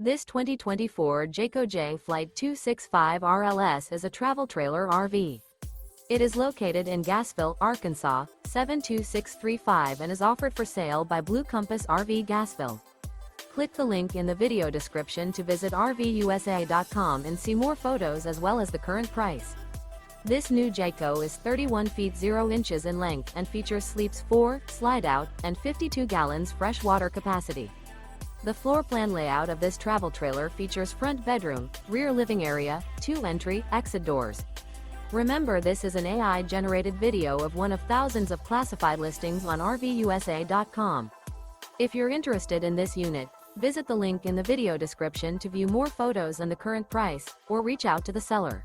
This 2024 Jayco Jay Flight 265 RLS is a travel trailer RV. It is located in Gassville, Arkansas, 72635 and is offered for sale by Blue Compass RV Gassville. Click the link in the video description to visit RVUSA.com and see more photos as well as the current price. This new Jayco is 31 feet 0 inches in length and features sleeps 4, slide-out, and 52 gallons fresh water capacity. The floor plan layout of this travel trailer features front bedroom, rear living area, 2 entry, exit doors. Remember, this is an AI-generated video of one of thousands of classified listings on RVUSA.com. If you're interested in this unit, visit the link in the video description to view more photos and the current price, or reach out to the seller.